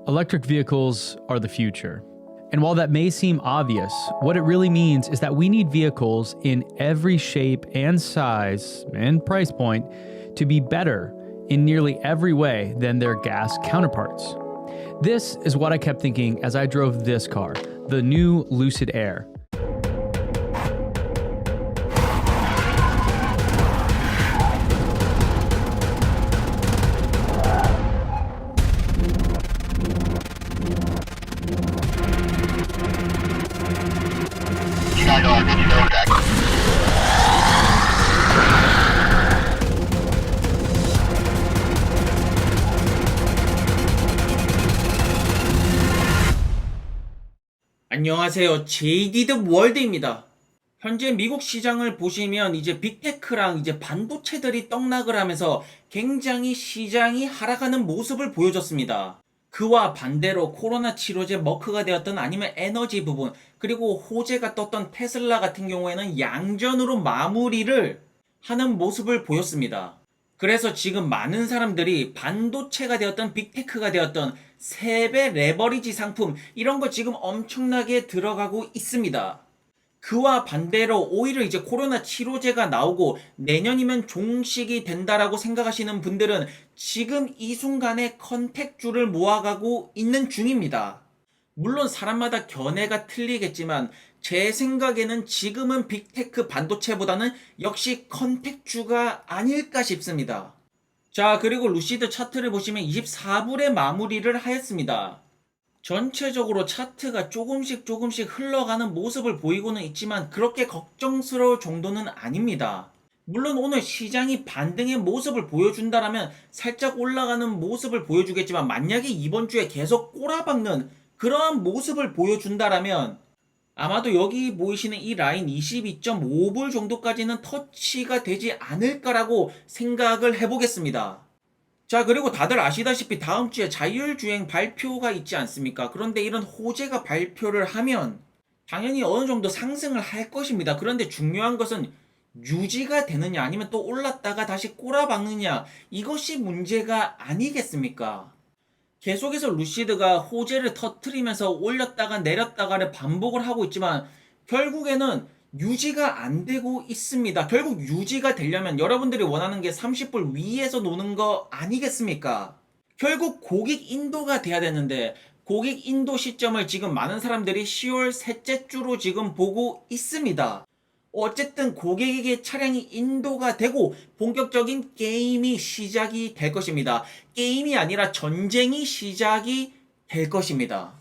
Electric vehicles are the future. And while that may seem obvious, what it really means is that we need vehicles in every shape and size and price point to be better in nearly every way than their gas counterparts. This is what I kept thinking as I drove this car, the new Lucid Air. 안녕하세요. JD드 월드입니다. 현재 미국 시장을 보시면 이제 빅테크랑 이제 반도체들이 떡락을 하면서 굉장히 시장이 하락하는 모습을 보여줬습니다. 그와 반대로 코로나 치료제 머크가 되었던 아니면 에너지 부분 그리고 호재가 떴던 테슬라 같은 경우에는 양전으로 마무리를 하는 모습을 보였습니다. 그래서 지금 많은 사람들이 반도체가 되었던 빅테크가 되었던 세배 레버리지 상품 이런 거 지금 엄청나게 들어가고 있습니다. 그와 반대로 오히려 이제 코로나 치료제가 나오고 내년이면 종식이 된다라고 생각하시는 분들은 지금 이 순간에 컨택주를 모아가고 있는 중입니다. 물론 사람마다 견해가 틀리겠지만 제 생각에는 지금은 빅테크 반도체보다는 역시 컨택주가 아닐까 싶습니다. 자, 그리고 루시드 차트를 보시면 24불에 마무리를 하였습니다. 전체적으로 차트가 조금씩 흘러가는 모습을 보이고는 있지만 그렇게 걱정스러울 정도는 아닙니다. 물론 오늘 시장이 반등의 모습을 보여준다라면 살짝 올라가는 모습을 보여주겠지만 만약에 이번 주에 계속 꼬라박는 그러한 모습을 보여준다라면 아마도 여기 보이시는 이 라인 22.5불 정도까지는 터치가 되지 않을까라고 생각을 해보겠습니다. 자, 그리고 다들 아시다시피 다음 주에 자율주행 발표가 있지 않습니까? 그런데 이런 호재가 발표를 하면 당연히 어느 정도 상승을 할 것입니다. 그런데 중요한 것은 유지가 되느냐 아니면 또 올랐다가 다시 꼬라박느냐 이것이 문제가 아니겠습니까? 계속해서 루시드가 호재를 터트리면서 올렸다가 내렸다가를 반복을 하고 있지만 결국에는 유지가 안 되고 있습니다. 결국 유지가 되려면 여러분들이 원하는 게 30불 위에서 노는 거 아니겠습니까? 결국 고객 인도가 돼야 되는데 고객 인도 시점을 지금 많은 사람들이 10월 셋째 주로 지금 보고 있습니다. 어쨌든 고객에게 차량이 인도가 되고 본격적인 게임이 시작이 될 것입니다. 게임이 아니라 전쟁이 시작이 될 것입니다.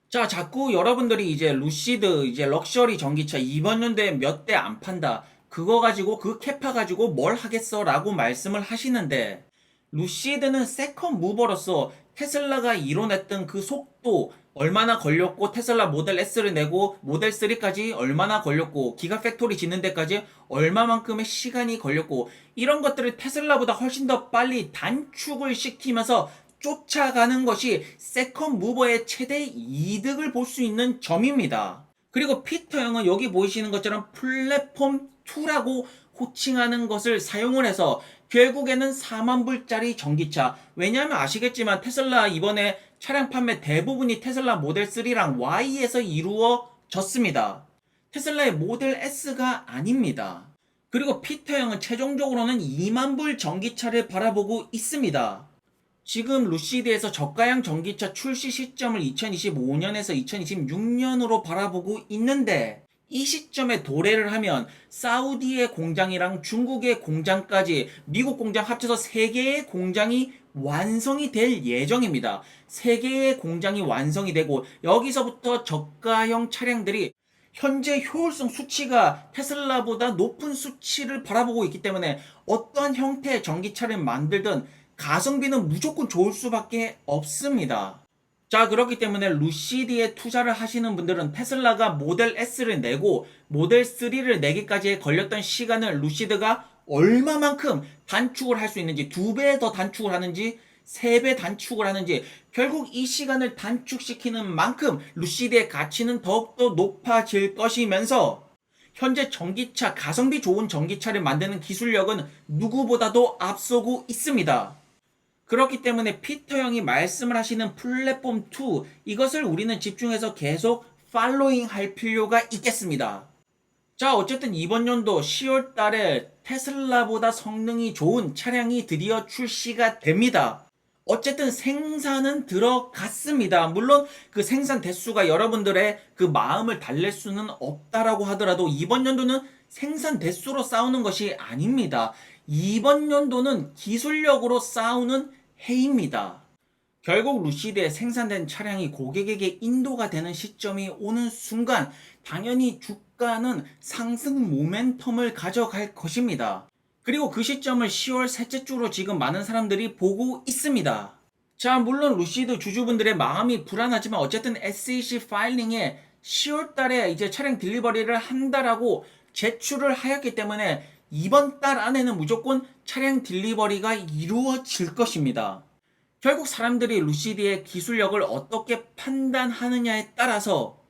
자, 자꾸 여러분들이 이제 루시드 이제 럭셔리 전기차 이번 연도에 몇 대 안 판다. 그거 가지고 그 캐파 가지고 뭘 하겠어 라고 말씀을 하시는데 루시드는 세컨 무버로서 테슬라가 이뤄냈던 그 속도 얼마나 걸렸고 테슬라 모델 S를 내고 모델 3까지 얼마나 걸렸고 기가팩토리 짓는 데까지 얼마만큼의 시간이 걸렸고 이런 것들을 테슬라보다 훨씬 더 빨리 단축을 시키면서 쫓아가는 것이 세컨 무버의 최대 이득을 볼 수 있는 점입니다. 그리고 피터 형은 여기 보이시는 것처럼 플랫폼 2라고 호칭하는 것을 사용을 해서 결국에는 4만불짜리 전기차, 왜냐하면 아시겠지만 테슬라 이번에 차량 판매 대부분이 테슬라 모델 3랑 Y에서 이루어졌습니다. 테슬라의 모델 S가 아닙니다. 그리고 피터 형은 최종적으로는 2만불 전기차를 바라보고 있습니다. 지금 루시드에서 저가형 전기차 출시 시점을 2025년에서 2026년으로 바라보고 있는데 이 시점에 도래를 하면 사우디의 공장이랑 중국의 공장까지 미국 공장 합쳐서 3개의 공장이 완성이 될 예정입니다. 3개의 공장이 완성이 되고 여기서부터 저가형 차량들이 현재 효율성 수치가 테슬라보다 높은 수치를 바라보고 있기 때문에 어떠한 형태의 전기차를 만들든 가성비는 무조건 좋을 수밖에 없습니다. 자, 그렇기 때문에 루시드에 투자를 하시는 분들은 테슬라가 모델 S를 내고 모델 3를 내기까지 걸렸던 시간을 루시드가 얼마만큼 단축을 할 수 있는지 2배 더 단축을 하는지 3배 단축을 하는지 결국 이 시간을 단축시키는 만큼 루시드의 가치는 더욱더 높아질 것이면서 현재 전기차, 가성비 좋은 전기차를 만드는 기술력은 누구보다도 앞서고 있습니다. 그렇기 때문에 피터 형이 말씀을 하시는 플랫폼 2 이것을 우리는 집중해서 계속 팔로잉 할 필요가 있겠습니다. 자, 어쨌든 이번 연도 10월 달에 테슬라보다 성능이 좋은 차량이 드디어 출시가 됩니다. 어쨌든 생산은 들어갔습니다. 물론 그 생산 대수가 여러분들의 그 마음을 달랠 수는 없다라고 하더라도 이번 연도는 생산 대수로 싸우는 것이 아닙니다. 이번 연도는 기술력으로 싸우는 해입니다. 결국 루시드에 생산된 차량이 고객에게 인도가 되는 시점이 오는 순간 당연히 주가는 상승 모멘텀을 가져갈 것입니다. 그리고 그 시점을 10월 셋째 주로 지금 많은 사람들이 보고 있습니다. 자, 물론 루시드 주주분들의 마음이 불안하지만 어쨌든 SEC 파일링에 10월 달에 이제 차량 딜리버리를 한다라고 제출을 하였기 때문에 이번 달 안에는 무조건 차량 딜리버리가 이루어질 것입니다. 결국 사람들이 루시드의 기술력을 어떻게 판단하느냐에 따라서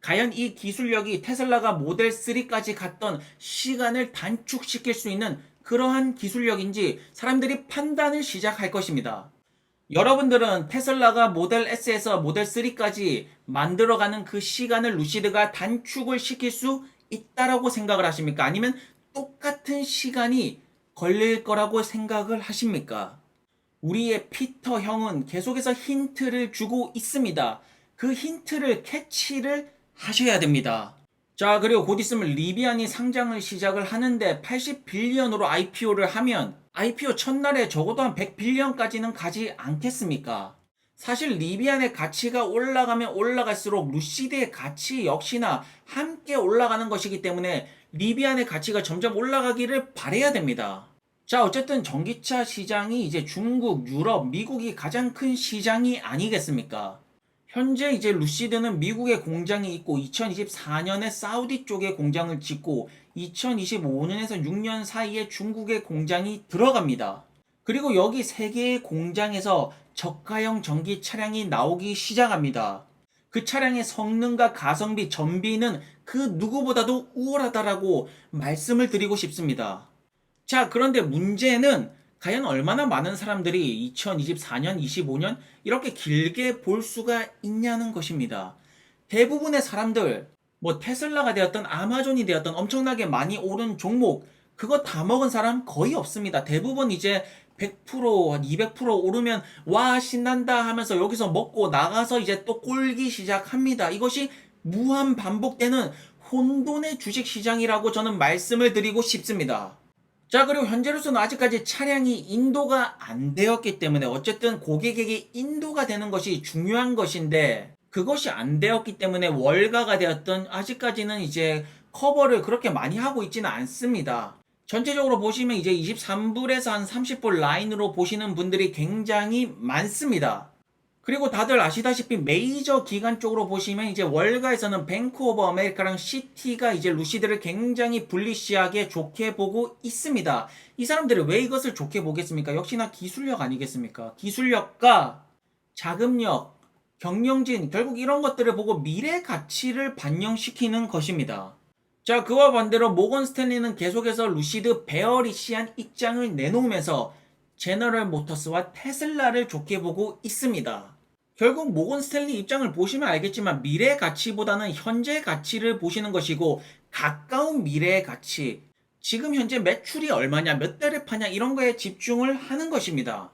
과연 이 기술력이 테슬라가 모델 3까지 갔던 시간을 단축시킬 수 있는 그러한 기술력인지 사람들이 판단을 시작할 것입니다. 여러분들은 테슬라가 모델 S에서 모델 3까지 만들어가는 그 시간을 루시드가 단축을 시킬 수 있다라고 생각을 하십니까? 아니면 똑같은 시간이 걸릴 거라고 생각을 하십니까? 우리의 피터 형은 계속해서 힌트를 주고 있습니다. 그 힌트를 캐치를 하셔야 됩니다. 자, 그리고 곧 있으면 리비안이 상장을 시작을 하는데 80빌리언으로 IPO를 하면 IPO 첫날에 적어도 한 100빌리언까지는 가지 않겠습니까? 사실 리비안의 가치가 올라가면 올라갈수록 루시드의 가치 역시나 함께 올라가는 것이기 때문에 리비안의 가치가 점점 올라가기를 바라야 됩니다. 자, 어쨌든 전기차 시장이 이제 중국, 유럽, 미국이 가장 큰 시장이 아니겠습니까? 현재 이제 루시드는 미국에 공장이 있고 2024년에 사우디 쪽에 공장을 짓고 2025년에서 6년 사이에 중국에 공장이 들어갑니다. 그리고 여기 3개의 공장에서 저가형 전기 차량이 나오기 시작합니다. 그 차량의 성능과 가성비, 전비는 그 누구보다도 우월하다라고 말씀을 드리고 싶습니다. 자, 그런데 문제는 과연 얼마나 많은 사람들이 2024년, 25년 이렇게 길게 볼 수가 있냐는 것입니다. 대부분의 사람들, 뭐 테슬라가 되었던 아마존이 되었던 엄청나게 많이 오른 종목, 그거 다 먹은 사람 거의 없습니다. 대부분 이제 100%, 200% 오르면 와 신난다 하면서 여기서 먹고 나가서 이제 또 꼴기 시작합니다. 이것이 무한 반복되는 혼돈의 주식시장이라고 저는 말씀을 드리고 싶습니다. 자, 그리고 현재로서는 아직까지 차량이 인도가 안 되었기 때문에 어쨌든 고객에게 인도가 되는 것이 중요한 것인데 그것이 안 되었기 때문에 월가가 되었던 아직까지는 이제 커버를 그렇게 많이 하고 있지는 않습니다. 전체적으로 보시면 이제 23불에서 한 30불 라인으로 보시는 분들이 굉장히 많습니다. 그리고 다들 아시다시피 메이저 기관 쪽으로 보시면 이제 월가에서는 뱅크 오브 아메리카랑 시티가 이제 루시드를 굉장히 불리시하게 좋게 보고 있습니다. 이 사람들이 왜 이것을 좋게 보겠습니까? 역시나 기술력 아니겠습니까? 기술력과 자금력, 경영진, 결국 이런 것들을 보고 미래 가치를 반영시키는 것입니다. 자, 그와 반대로 모건 스탠리는 계속해서 루시드 베어리시한 입장을 내놓으면서 제너럴 모터스와 테슬라를 좋게 보고 있습니다. 결국 모건 스탠리 입장을 보시면 알겠지만 미래 가치보다는 현재 가치를 보시는 것이고 가까운 미래의 가치, 지금 현재 매출이 얼마냐, 몇 달에 파냐 이런 거에 집중을 하는 것입니다.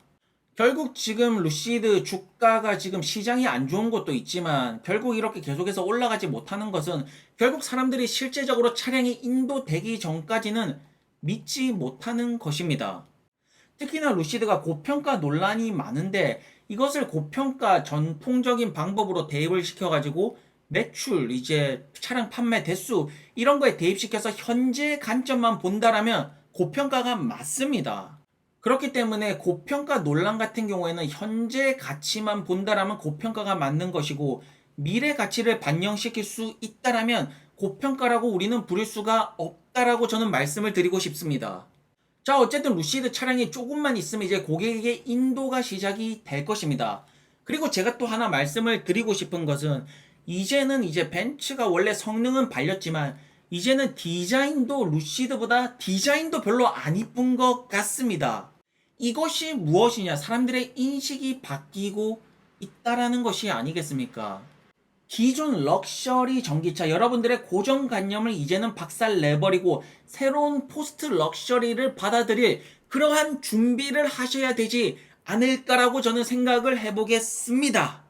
결국 지금 루시드 주가가 지금 시장이 안 좋은 것도 있지만 결국 이렇게 계속해서 올라가지 못하는 것은 결국 사람들이 실제적으로 차량이 인도되기 전까지는 믿지 못하는 것입니다. 특히나 루시드가 고평가 논란이 많은데 이것을 고평가 전통적인 방법으로 대입을 시켜가지고 매출, 이제 차량 판매 대수 이런 거에 대입시켜서 현재 관점만 본다라면 고평가가 맞습니다. 그렇기 때문에 고평가 논란 같은 경우에는 현재 가치만 본다라면 고평가가 맞는 것이고 미래 가치를 반영시킬 수 있다라면 고평가라고 우리는 부를 수가 없다라고 저는 말씀을 드리고 싶습니다. 자, 어쨌든 루시드 차량이 조금만 있으면 이제 고객에게 인도가 시작이 될 것입니다. 그리고 제가 또 하나 말씀을 드리고 싶은 것은 이제는 이제 벤츠가 원래 성능은 발렸지만 이제는 디자인도 루시드보다 디자인도 별로 안 이쁜 것 같습니다. 이것이 무엇이냐? 사람들의 인식이 바뀌고 있다라는 것이 아니겠습니까? 기존 럭셔리 전기차, 여러분들의 고정관념을 이제는 박살 내버리고 새로운 포스트 럭셔리를 받아들일 그러한 준비를 하셔야 되지 않을까라고 저는 생각을 해보겠습니다.